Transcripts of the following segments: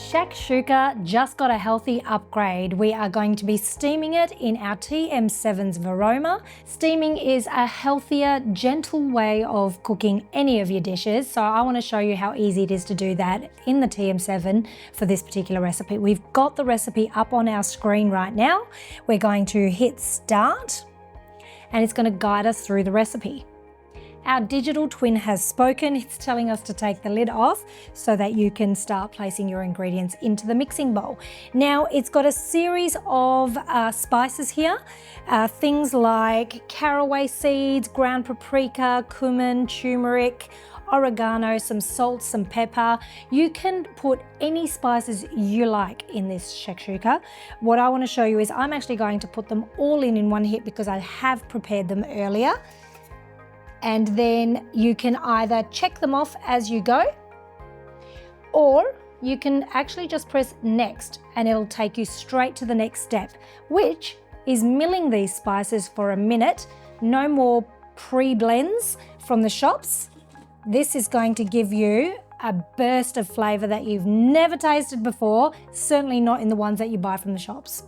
Shakshuka just got a healthy upgrade. We are going to be steaming it in our TM7's Varoma. Steaming is a healthier, gentle way of cooking any of your dishes. So I want to show you how easy it is to do that in the TM7 for this particular recipe. We've got the recipe up on our screen right now. We're going to hit start and it's going to guide us through the recipe. Our digital twin has spoken. It's telling us to take the lid off so that you can start placing your ingredients into the mixing bowl. Now it's got a series of spices here, things like caraway seeds, ground paprika, cumin, turmeric, oregano, some salt, some pepper. You can put any spices you like in this shakshuka. What I want to show you is I'm actually going to put them all in one hit because I have prepared them earlier. And then you can either check them off as you go, or you can actually just press next and it'll take you straight to the next step, which is milling these spices for a minute. No more pre-blends from the shops. This is going to give you a burst of flavour that you've never tasted before, certainly not in the ones that you buy from the shops.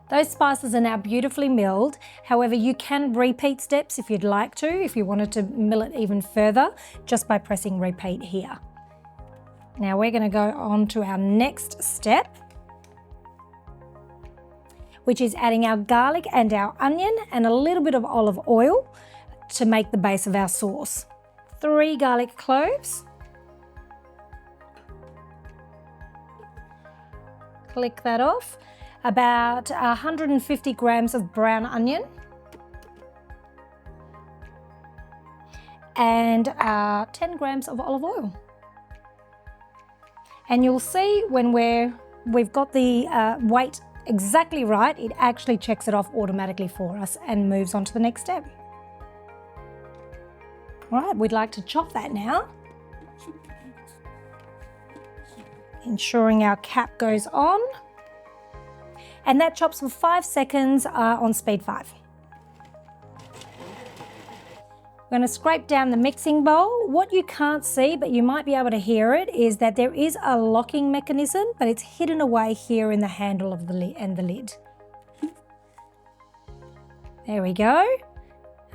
Those spices are now beautifully milled. However, you can repeat steps if you'd like to, if you wanted to mill it even further, just by pressing repeat here. Now we're going to go on to our next step, which is adding our garlic and our onion and a little bit of olive oil to make the base of our sauce. 3 garlic cloves. Click that off. About 150 grams of brown onion and 10 grams of olive oil. And you'll see when we've got the weight exactly right, it actually checks it off automatically for us and moves on to the next step. All right, we'd like to chop that now. Ensuring our cap goes on. And that chops for 5 seconds on speed 5. We're going to scrape down the mixing bowl. What you can't see, but you might be able to hear it, is that there is a locking mechanism, but it's hidden away here in the handle of the lid and the lid. There we go.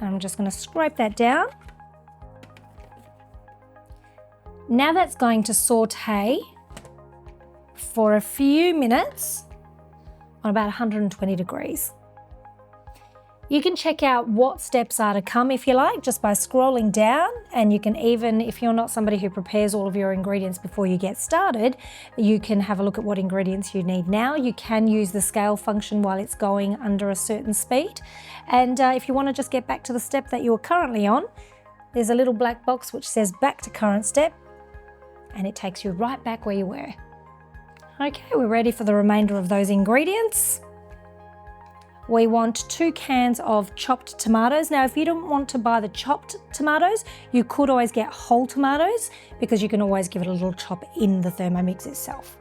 And I'm just going to scrape that down. Now that's going to saute for a few minutes on about 120 degrees. You can check out what steps are to come if you like, just by scrolling down, and you can even, if you're not somebody who prepares all of your ingredients before you get started, you can have a look at what ingredients you need now. You can use the scale function while it's going under a certain speed. And if you want to just get back to the step that you're currently on, there's a little black box which says back to current step, and it takes you right back where you were. Okay, we're ready for the remainder of those ingredients. We want 2 cans of chopped tomatoes. Now, if you don't want to buy the chopped tomatoes, you could always get whole tomatoes because you can always give it a little chop in the Thermomix itself.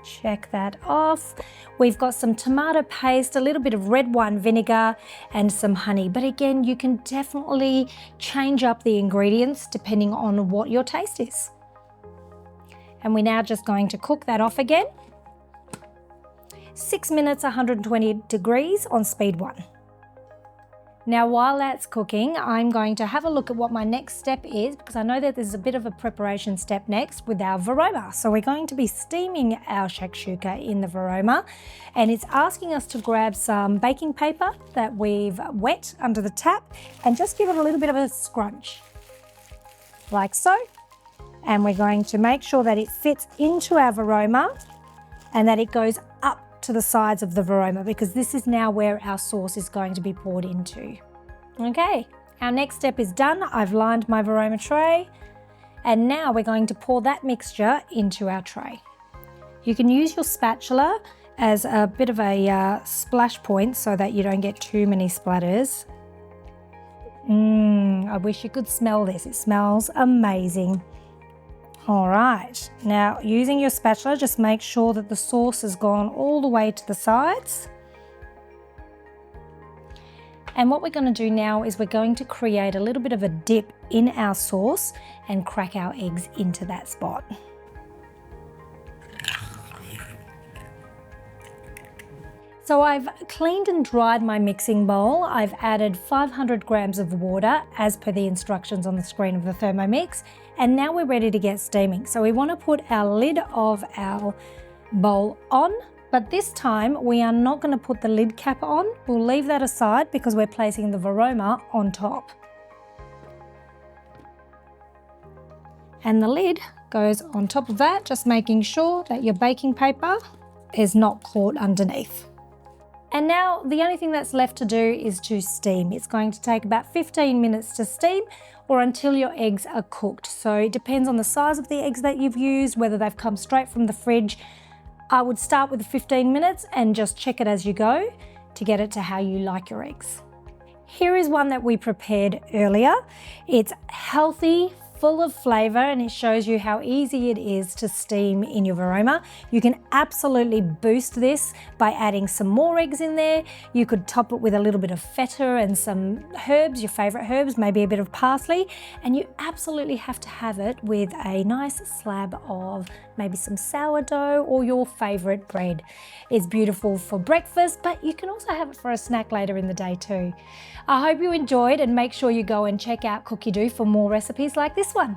Check that off. We've got some tomato paste, a little bit of red wine vinegar and some honey. But again, you can definitely change up the ingredients depending on what your taste is. And we're now just going to cook that off again. 6 minutes, 120 degrees on speed 1. Now while that's cooking, I'm going to have a look at what my next step is, because I know that there's a bit of a preparation step next with our Varoma. So we're going to be steaming our shakshuka in the Varoma, and it's asking us to grab some baking paper that we've wet under the tap and just give it a little bit of a scrunch, like so. And we're going to make sure that it fits into our Varoma and that it goes up to the sides of the Varoma, because this is now where our sauce is going to be poured into. Okay, our next step is done. I've lined my Varoma tray, and now we're going to pour that mixture into our tray. You can use your spatula as a bit of a splash point so that you don't get too many splatters. I wish you could smell this. It smells amazing. All right, now using your spatula, just make sure that the sauce has gone all the way to the sides. And what we're going to do now is we're going to create a little bit of a dip in our sauce and crack our eggs into that spot. So I've cleaned and dried my mixing bowl. I've added 500 grams of water as per the instructions on the screen of the Thermomix. And now we're ready to get steaming. So we want to put our lid of our bowl on, but this time we are not going to put the lid cap on. We'll leave that aside because we're placing the Varoma on top. And the lid goes on top of that, just making sure that your baking paper is not caught underneath. And now the only thing that's left to do is to steam. It's going to take about 15 minutes to steam or until your eggs are cooked. So it depends on the size of the eggs that you've used, whether they've come straight from the fridge. I would start with the 15 minutes and just check it as you go to get it to how you like your eggs. Here is one that we prepared earlier. It's healthy, full of flavour, and it shows you how easy it is to steam in your Varoma. You can absolutely boost this by adding some more eggs in there. You could top it with a little bit of feta and some herbs, your favourite herbs, maybe a bit of parsley, and you absolutely have to have it with a nice slab of maybe some sourdough or your favourite bread. It's beautiful for breakfast, but you can also have it for a snack later in the day too. I hope you enjoyed, and make sure you go and check out Cookidoo for more recipes like this one.